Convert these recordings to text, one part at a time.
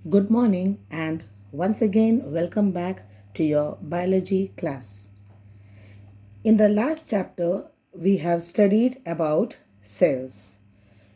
Good morning, and once again, welcome back to your biology class. In the last chapter, we have studied about cells.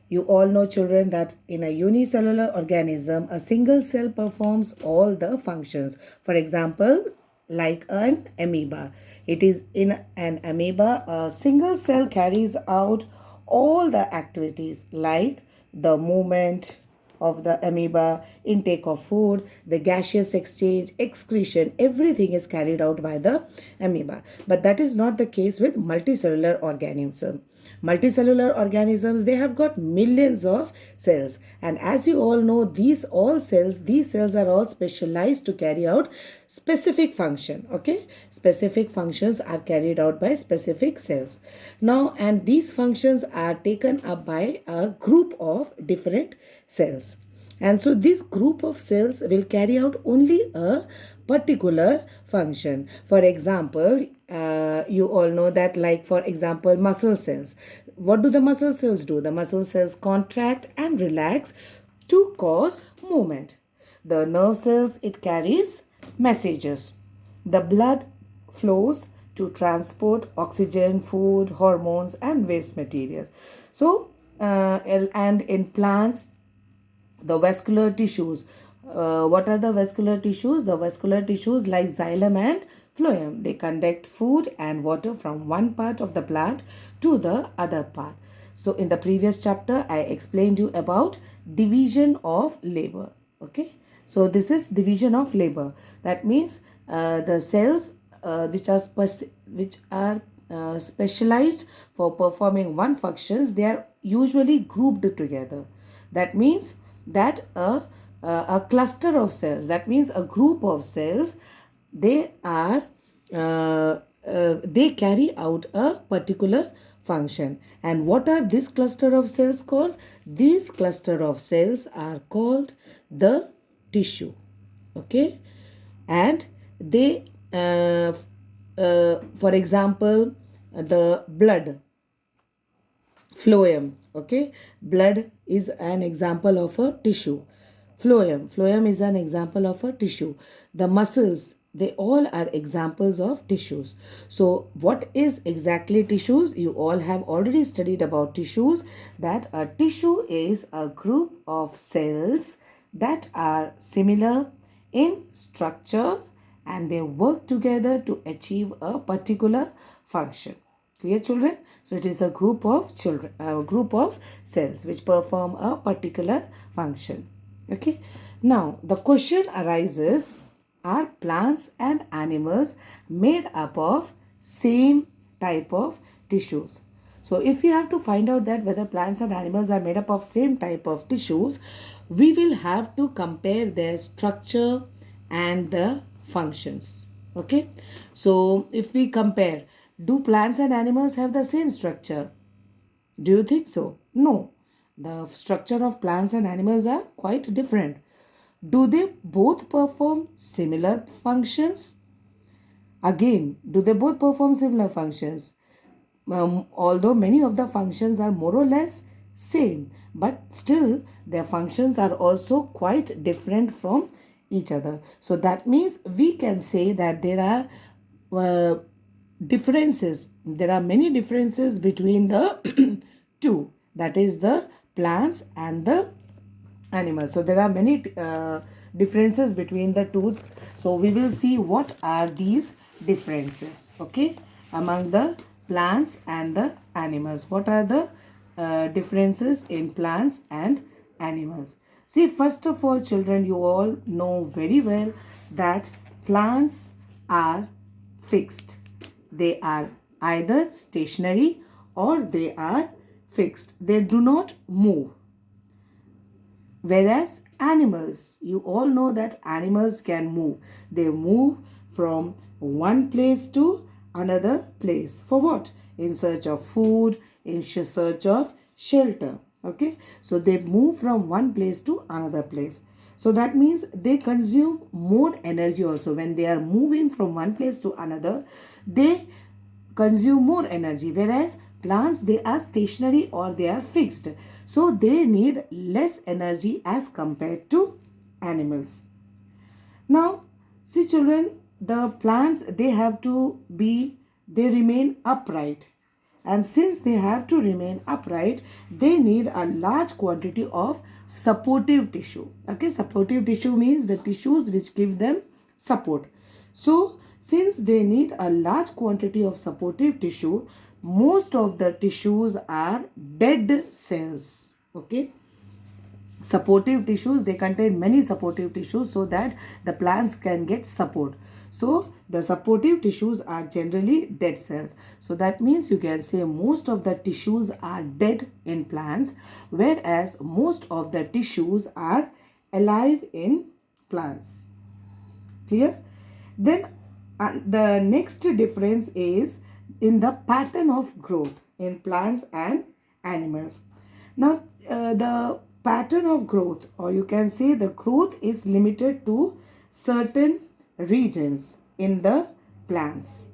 You all know, children, that in a unicellular organism, a single cell performs all the functions. For example, like an amoeba. It is in an amoeba, a single cell carries out all the activities like the movement of the amoeba, intake of food, the gaseous exchange, excretion, everything is carried out by the amoeba. But that is not the case with multicellular organisms. Multicellular organisms, they have got millions of cells, and as you all know, these cells are all specialized to carry out specific function. Okay, specific functions are carried out by specific cells now, and these functions are taken up by a group of different cells. And so this group of cells will carry out only a particular function. For example, you all know that, like for example, muscle cells. What do the muscle cells do? The muscle cells contract and relax to cause movement. The nerve cells, it carries messages. The blood flows to transport oxygen, food, hormones, and waste materials. So, and in plants, the vascular tissues. What are the vascular tissues? The vascular tissues like xylem and phloem. They conduct food and water from one part of the plant to the other part. So in the previous chapter, I explained you about division of labor. Okay. So this is division of labor. That means the cells which are specialized for performing one functions, they are usually grouped together. That means that a cluster of cells, that means a group of cells, they carry out a particular function. And what are this cluster of cells called? These cluster of cells are called the tissue. Okay, and they for example, the blood, phloem. Okay, blood is an example of a tissue. Phloem is an example of a tissue. The muscles, they all are examples of tissues. So what is exactly tissues? You all have already studied about tissues, that a tissue is a group of cells that are similar in structure, and they work together to achieve a particular function. Clear, children? So it is a group of cells which perform a particular function. Okay. Now the question arises: are plants and animals made up of same type of tissues? So if we have to find out that whether plants and animals are made up of same type of tissues, we will have to compare their structure and the functions. Okay. So if we compare, do plants and animals have the same structure? Do you think so? No. The structure of plants and animals are quite different. Do they both perform similar functions? Again, do they both perform similar functions? Although many of the functions are more or less same, but still their functions are also quite different from each other. So that means we can say that there are differences. There are many differences between the two. That is the plants and the animals. So there are many differences between the two. So we will see what are these differences. Okay, among the plants and the animals. What are the differences in plants and animals? See, first of all, children, you all know very well that plants are fixed. They are either stationary or they are fixed. They do not move. Whereas animals, you all know that animals can move. They move from one place to another place. For what? In search of food, in search of shelter. Okay. So they move from one place to another place. So that means they consume more energy also. When they are moving from one place to another, they consume more energy. Whereas plants, they are stationary or they are fixed. So they need less energy as compared to animals. Now, see children, the plants, they remain upright. And since they have to remain upright, they need a large quantity of supportive tissue. Okay, supportive tissue means the tissues which give them support. So, since they need a large quantity of supportive tissue, most of the tissues are dead cells. Okay, supportive tissues, they contain many supportive tissues so that the plants can get support. So the supportive tissues are generally dead cells. So that means you can say most of the tissues are dead in plants, whereas most of the tissues are alive in plants. Clear? Then the next difference is in the pattern of growth in plants and animals. Now, the pattern of growth, or you can say the growth, is limited to certain regions in the plants.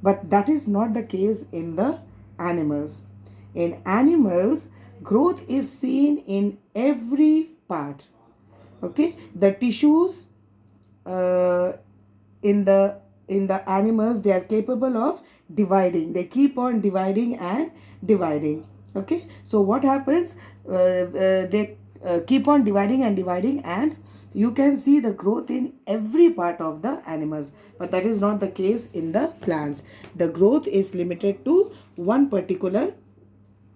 But that is not the case in the animals. In animals, growth is seen in every part. Okay, the tissues uh, in the animals, they are capable of dividing. They keep on dividing and dividing. Okay, so what happens, they keep on dividing and dividing, and you can see the growth in every part of the animals, but that is not the case in the plants. The growth is limited to one particular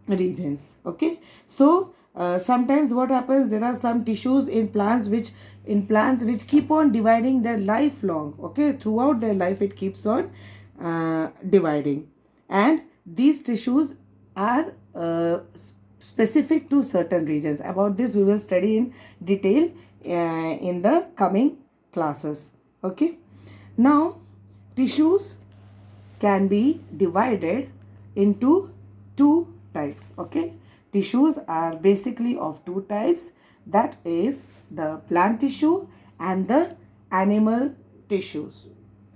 regions. Okay, so sometimes what happens, there are some tissues in plants which keep on dividing their lifelong. Okay, throughout their life it keeps on dividing, and these tissues are specific to certain regions. About this we will study in detail in the coming classes. Okay, now tissues can be divided into two types. Okay, tissues are basically of two types, that is the plant tissue and the animal tissues.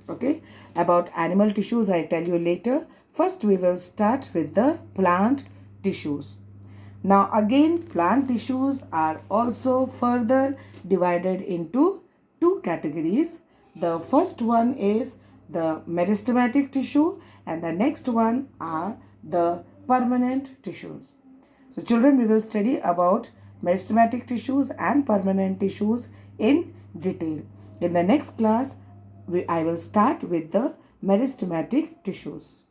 Okay, about animal tissues I tell you later. First we will start with the plant tissues. Now again, plant tissues are also further divided into two categories. The first one is the meristematic tissue, and the next one are the permanent tissues. So children, we will study about meristematic tissues and permanent tissues in detail. In the next class, I will start with the meristematic tissues.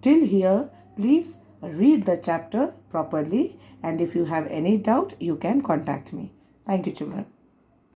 Till here, please read the chapter properly, and if you have any doubt, you can contact me. Thank you, children.